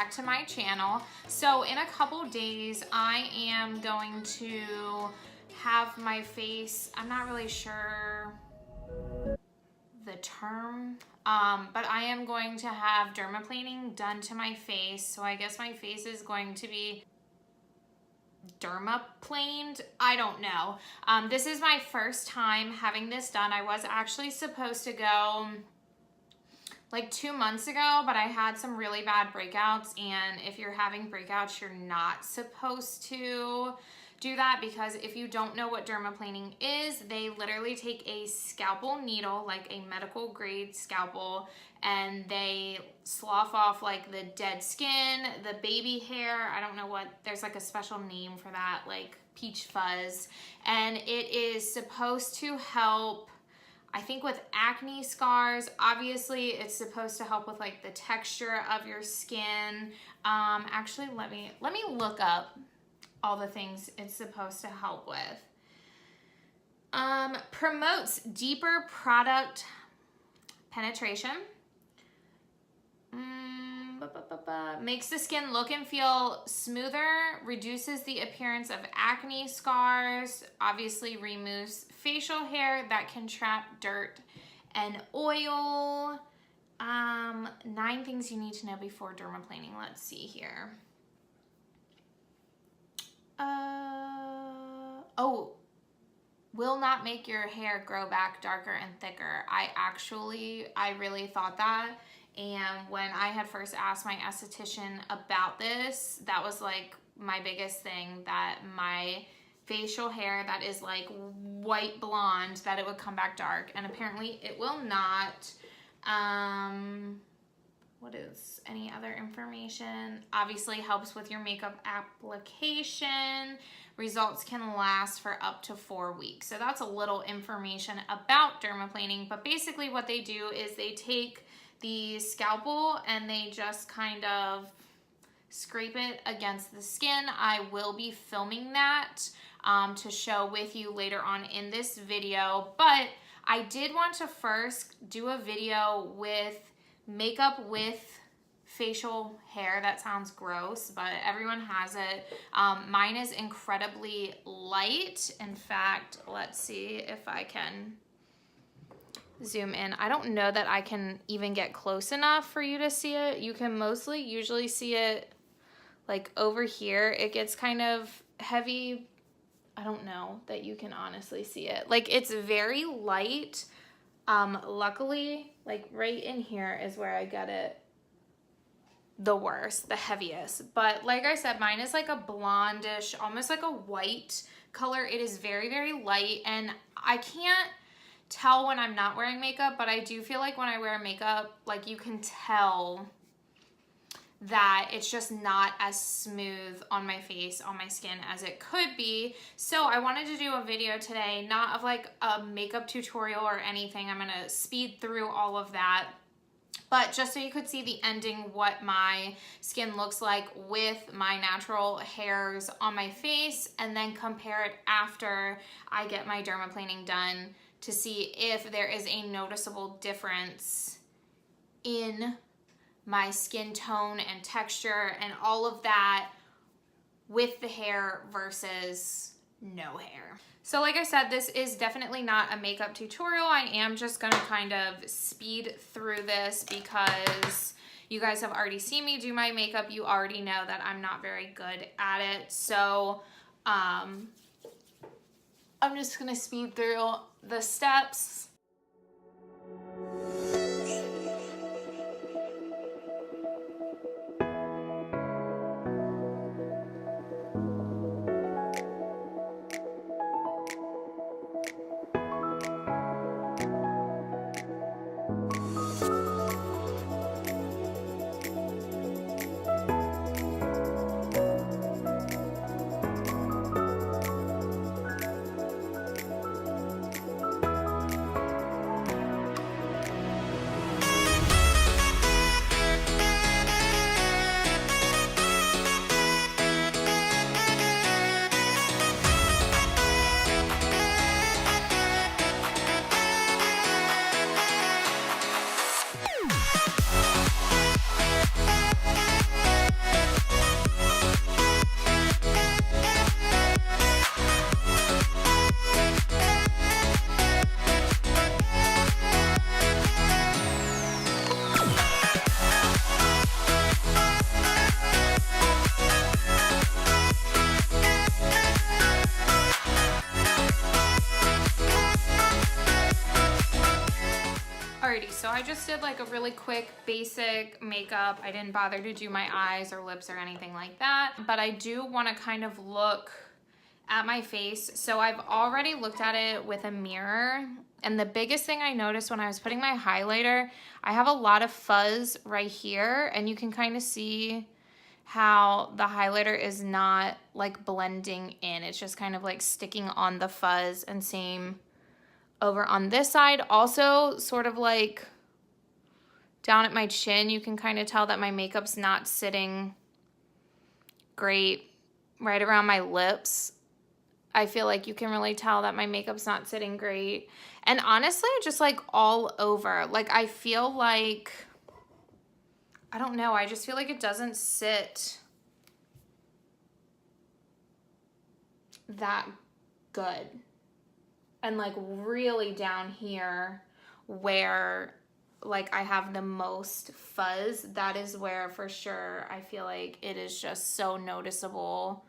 back to my channel. So in a couple days, I am going to have my face, I'm not really sure the term, but I am going to have dermaplaning done to my face. So I guess my face is going to be dermaplaned. I don't know. This is my first time having this done. I was actually supposed to go like 2 months ago, but I had some really bad breakouts, and if you're having breakouts, you're not supposed to do that, because if you don't know what dermaplaning is, they literally take a scalpel needle, like a medical grade scalpel, and they slough off like the dead skin, the baby hair. I don't know what, there's like a special name for that, like peach fuzz. And it is supposed to help, I think, with acne scars. Obviously, it's supposed to help with like the texture of your skin. Actually, let me look up all the things it's supposed to help with. Promotes deeper product penetration. Makes the skin look and feel smoother, reduces the appearance of acne scars, obviously removes facial hair that can trap dirt and oil. 9 things you need to know before dermaplaning. Let's see here. Oh, will not make your hair grow back darker and thicker. I really thought that. And when I had first asked my esthetician about this, that was like my biggest thing, that my facial hair that is like white blonde, that it would come back dark. And apparently it will not. What is any other information? Obviously helps with your makeup application. Results can last for up to 4 weeks. So that's a little information about dermaplaning. But basically what they do is they take the scalpel and they just kind of scrape it against the skin. I will be filming that to show with you later on in this video. But I did want to first do a video with makeup with facial hair. That sounds gross, but everyone has it. Mine is incredibly light. In fact, let's see if I can zoom in. I don't know that I can even get close enough for you to see it. You can usually see it like over here. It gets kind of heavy. I don't know that you can honestly see it. Like, it's very light. Luckily, like right in here is where I get it the worst, the heaviest. But like I said, mine is like a blondish, almost like a white color. It is very, very light, and I can't tell when I'm not wearing makeup, but I do feel like when I wear makeup, like you can tell that it's just not as smooth on my face, on my skin as it could be. So I wanted to do a video today, not of like a makeup tutorial or anything. I'm gonna speed through all of that, but just so you could see the ending, what my skin looks like with my natural hairs on my face, and then compare it after I get my dermaplaning done to see if there is a noticeable difference in my skin tone and texture and all of that with the hair versus no hair. So like I said, this is definitely not a makeup tutorial. I am just gonna kind of speed through this because you guys have already seen me do my makeup. You already know that I'm not very good at it. So I'm just gonna speed through the steps. So I just did like a really quick basic makeup. I didn't bother to do my eyes or lips or anything like that, but I do want to kind of look at my face. So I've already looked at it with a mirror, and the biggest thing I noticed when I was putting my highlighter, I have a lot of fuzz right here, and you can kind of see how the highlighter is not like blending in. It's just kind of like sticking on the fuzz, and same over on this side. Also sort of like down at my chin, you can kind of tell that my makeup's not sitting great. Right around my lips, I feel like you can really tell that my makeup's not sitting great. And honestly, just like all over, like I feel like, I don't know, I just feel like it doesn't sit that good. And like really down here where like I have the most fuzz, that is where for sure I feel like it is just so noticeable.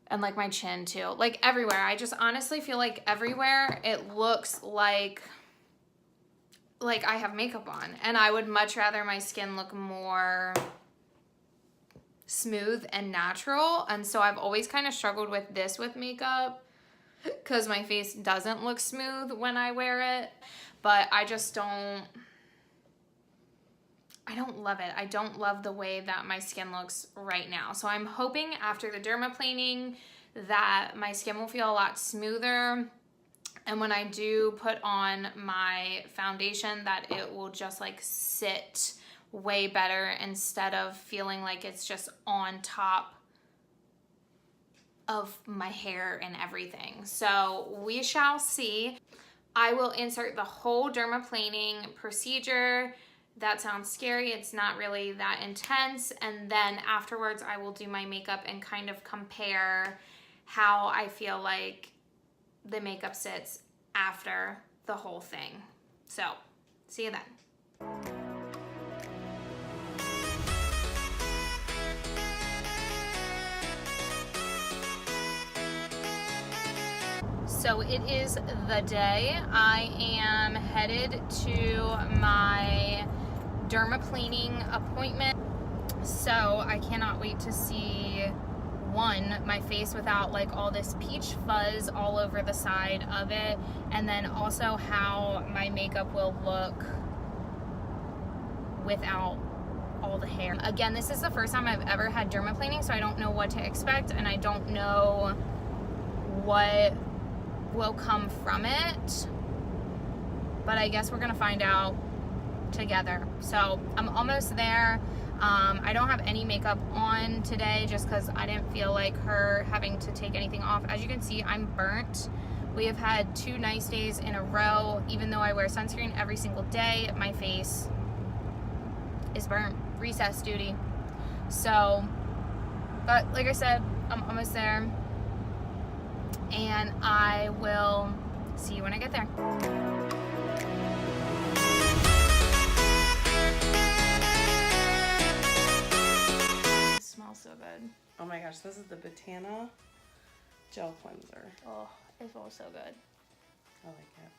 And like my chin too, like everywhere. I just honestly feel like everywhere it looks like I have makeup on, and I would much rather my skin look more smooth and natural. And so I've always kind of struggled with this with makeup because my face doesn't look smooth when I wear it, but I don't love it. I don't love the way that my skin looks right now. So I'm hoping after the dermaplaning that my skin will feel a lot smoother. And when I do put on my foundation, that it will just like sit way better instead of feeling like it's just on top of my hair and everything. So we shall see. I will insert the whole dermaplaning procedure. That sounds scary. It's not really that intense. And then afterwards, I will do my makeup and kind of compare how I feel like the makeup sits after the whole thing. So, see you then. So it is the day. I am headed to my dermaplaning appointment. So I cannot wait to see, one, my face without like all this peach fuzz all over the side of it, and then also how my makeup will look without all the hair. Again, this is the first time I've ever had dermaplaning, so I don't know what to expect, and I don't know what will come from it, but I guess we're gonna find out together. So I'm almost there. I don't have any makeup on today just because I didn't feel like her having to take anything off. As you can see, I'm burnt. We have had 2 nice days in a row. Even though I wear sunscreen every single day, my face is burnt. Recess duty. So, but like I said, I'm almost there, and I will see you when I get there. It smells so good. Oh my gosh, this is the Botana gel cleanser. Oh, it smells so good. I like it.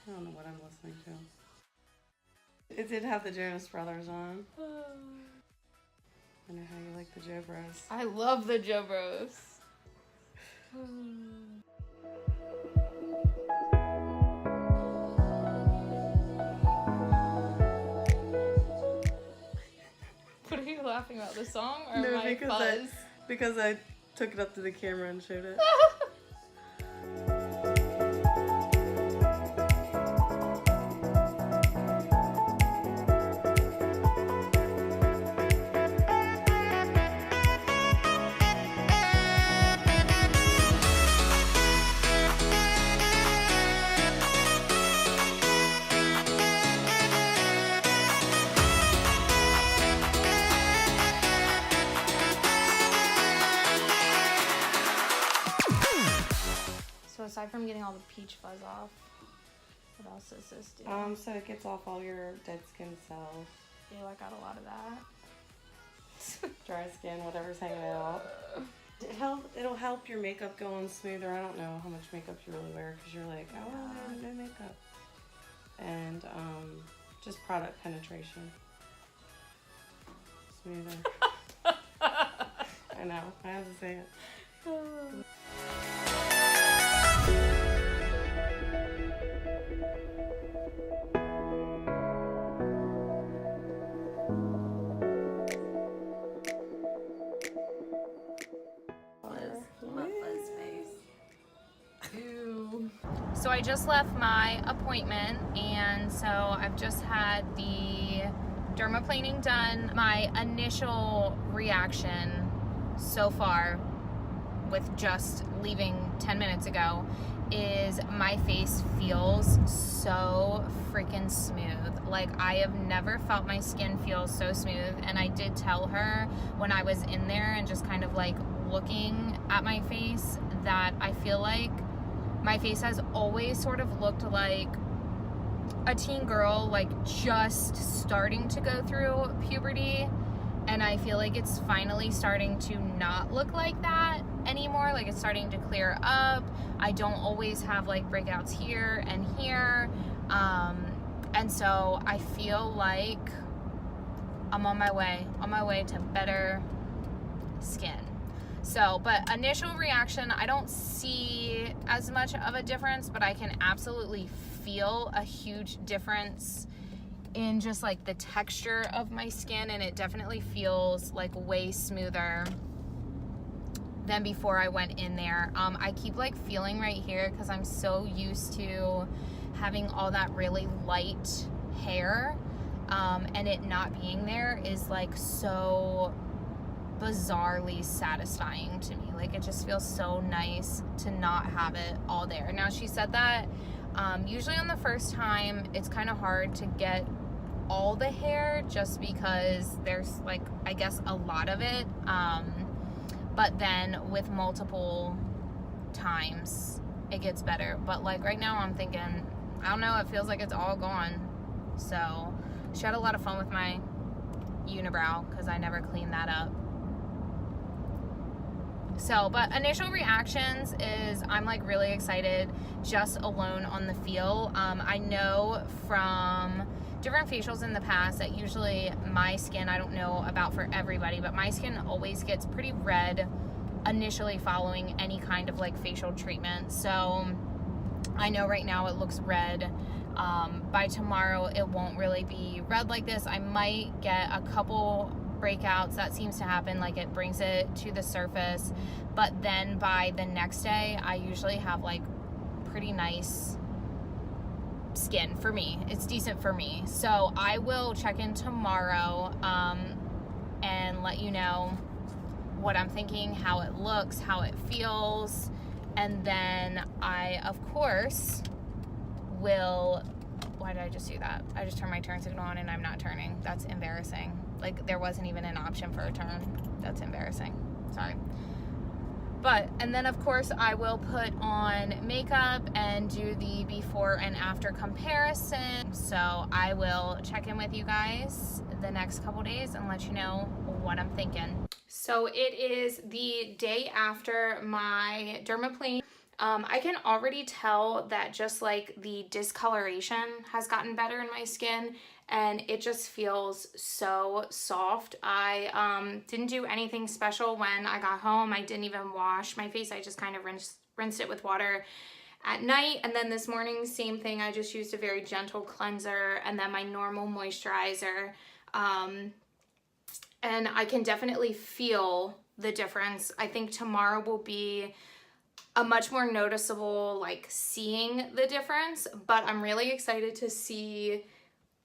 I don't know what I'm listening to. It did have the Jonas Brothers on. I know how you like the Joe Bros. I love the Joe Bros. What are you laughing about? The song or No, my fuzz? Because I took it up to the camera and showed it. all the peach fuzz off. What else does this do? So it gets off all your dead skin cells. Ew, I got a lot of that. Dry skin, whatever's hanging out. It'll help your makeup go on smoother. I don't know how much makeup you really wear because you're like, oh, no makeup. And just product penetration. Smoother. I know, I have to say it. So I just left my appointment, and so I've just had the dermaplaning done. My initial reaction so far with just leaving 10 minutes ago is my face feels so freaking smooth. Like, I have never felt my skin feel so smooth, and I did tell her when I was in there and just kind of like looking at my face that I feel like my face has always sort of looked like a teen girl, like just starting to go through puberty, and I feel like it's finally starting to not look like that anymore. Like, it's starting to clear up. I don't always have like breakouts here and here, and so I feel like I'm on my way to better skin. So, but initial reaction, I don't see as much of a difference, but I can absolutely feel a huge difference in just like the texture of my skin, and it definitely feels like way smoother than before I went in there. I keep like feeling right here because I'm so used to having all that really light hair, and it not being there is like so bizarrely satisfying to me. Like, it just feels so nice to not have it all there. Now, she said that usually on the first time it's kind of hard to get all the hair just because there's like, I guess, a lot of it, but then with multiple times it gets better. But like right now I'm thinking, I don't know, it feels like it's all gone. So she had a lot of fun with my unibrow because I never cleaned that up. So, but initial reactions is I'm like really excited just alone on the feel. I know from different facials in the past that usually my skin, I don't know about for everybody, but my skin always gets pretty red initially following any kind of like facial treatment. So I know right now it looks red. By tomorrow it won't really be red like this. I might get a couple breakouts. That seems to happen, like it brings it to the surface, but then by the next day I usually have like pretty nice skin. For me, it's decent for me. So I will check in tomorrow and let you know what I'm thinking, how it looks, how it feels, and then I of course will. Why did I just do that? I just turned my turn signal on and I'm not turning. That's embarrassing. Like, there wasn't even an option for a turn. That's embarrassing. Sorry. But, and then of course I will put on makeup and do the before and after comparison. So I will check in with you guys the next couple days and let you know what I'm thinking. So it is the day after my dermaplaning. I can already tell that just like the discoloration has gotten better in my skin, and it just feels so soft. I didn't do anything special when I got home. I didn't even wash my face. I just kind of rinsed it with water at night, and then this morning, same thing. I just used a very gentle cleanser and then my normal moisturizer, and I can definitely feel the difference. I think tomorrow will be a much more noticeable, like, seeing the difference, but I'm really excited to see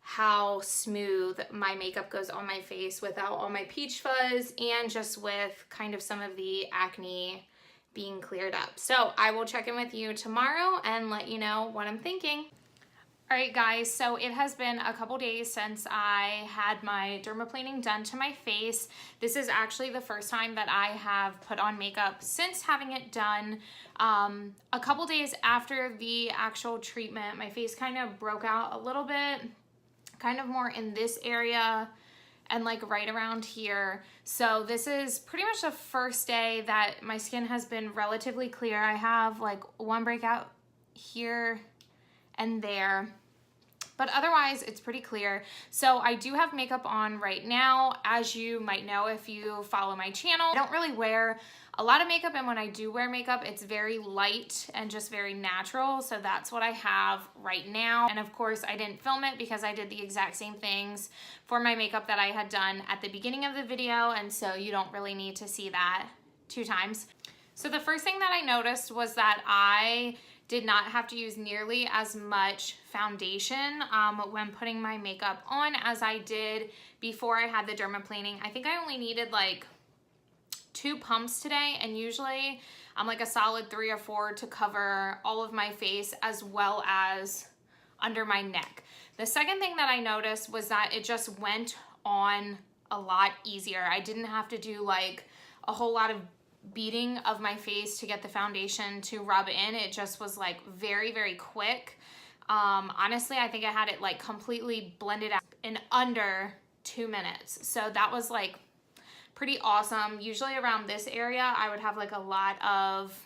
how smooth my makeup goes on my face without all my peach fuzz and just with kind of some of the acne being cleared up. So I will check in with you tomorrow and let you know what I'm thinking. All right, guys, so it has been a couple days since I had my dermaplaning done to my face. This is actually the first time that I have put on makeup since having it done. A couple days after the actual treatment, my face kind of broke out a little bit, kind of more in this area and like right around here. So this is pretty much the first day that my skin has been relatively clear. I have like one breakout here and there, but otherwise it's pretty clear. So I do have makeup on right now. As you might know if you follow my channel, I don't really wear a lot of makeup, and when I do wear makeup, it's very light and just very natural. So that's what I have right now. And of course I didn't film it because I did the exact same things for my makeup that I had done at the beginning of the video, and so you don't really need to see that 2 times. So the first thing that I noticed was that I did not have to use nearly as much foundation when putting my makeup on as I did before I had the dermaplaning. I think I only needed like 2 pumps today, and usually I'm like a solid 3 or 4 to cover all of my face as well as under my neck. The second thing that I noticed was that it just went on a lot easier. I didn't have to do like a whole lot of beating of my face to get the foundation to rub in. It just was like very, very quick. Honestly, I think I had it like completely blended out in under 2 minutes. So that was like pretty awesome. Usually around this area, I would have like a lot of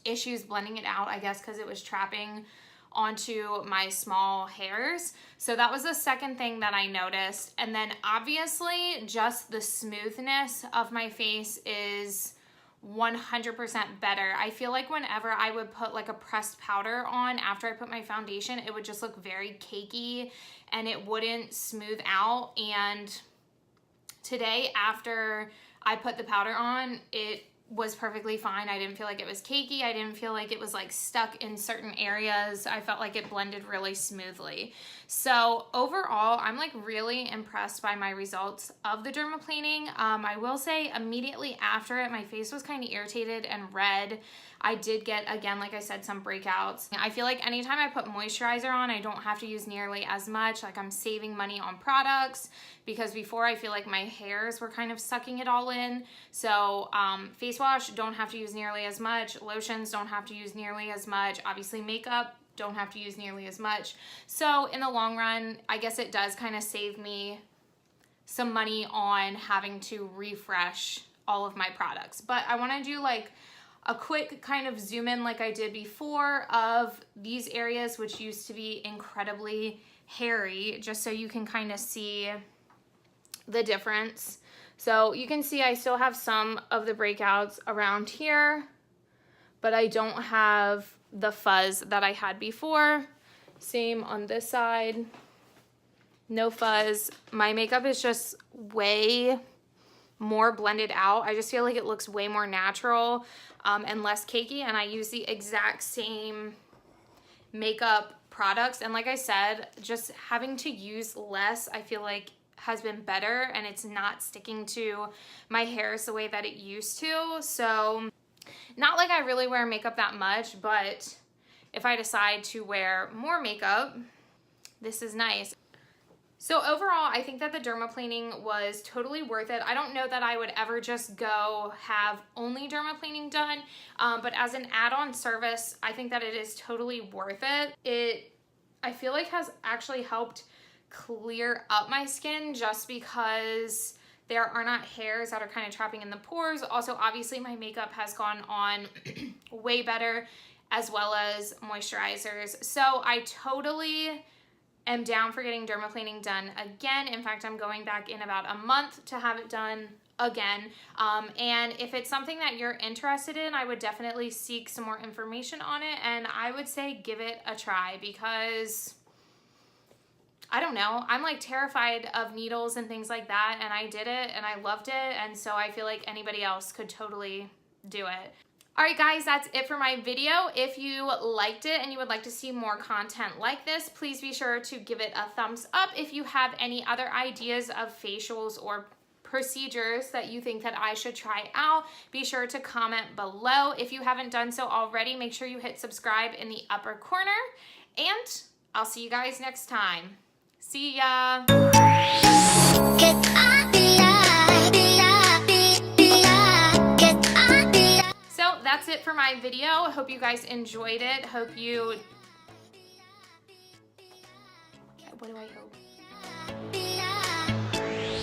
issues blending it out, I guess, because it was trapping onto my small hairs. So that was the second thing that I noticed. And then obviously just the smoothness of my face is 100% better. I feel like whenever I would put like a pressed powder on after I put my foundation, it would just look very cakey and it wouldn't smooth out. And today, after I put the powder on, it was perfectly fine. I didn't feel like it was cakey. I didn't feel like it was like stuck in certain areas. I felt like it blended really smoothly. So overall, I'm like really impressed by my results of the dermaplaning. I will say immediately after it, my face was kind of irritated and red. I did get, again, like I said, some breakouts. I feel like anytime I put moisturizer on, I don't have to use nearly as much. Like I'm saving money on products, because before I feel like my hairs were kind of sucking it all in. So face wash, don't have to use nearly as much. Lotions, don't have to use nearly as much. Obviously makeup, don't have to use nearly as much. So in the long run, I guess it does kind of save me some money on having to refresh all of my products. But I want to do like a quick kind of zoom in like I did before of these areas which used to be incredibly hairy, just so you can kind of see the difference. So you can see I still have some of the breakouts around here, but I don't have the fuzz that I had before. Same on this side, no fuzz. My makeup is just way more blended out. I just feel like it looks way more natural and less cakey, and I use the exact same makeup products. And like I said, just having to use less, I feel like has been better, and it's not sticking to my hairs the way that it used to. So not like I really wear makeup that much, but if I decide to wear more makeup, this is nice. So overall, I think that the dermaplaning was totally worth it. I don't know that I would ever just go have only dermaplaning done, but as an add-on service, I think that it is totally worth it. I feel like has actually helped clear up my skin, just because there are not hairs that are kind of trapping in the pores. Also, obviously my makeup has gone on way better, as well as moisturizers. So I totally am down for getting dermaplaning done again. In fact, I'm going back in about a month to have it done again. And if it's something that you're interested in, I would definitely seek some more information on it. And I would say give it a try, because I don't know, I'm like terrified of needles and things like that. And I did it and I loved it. And so I feel like anybody else could totally do it. All right, guys, that's it for my video. If you liked it and you would like to see more content like this, please be sure to give it a thumbs up. If you have any other ideas of facials or procedures that you think that I should try out, be sure to comment below. If you haven't done so already, make sure you hit subscribe in the upper corner, and I'll see you guys next time. See ya. So that's it for my video. I hope you guys enjoyed it. Hope you... What do I hope?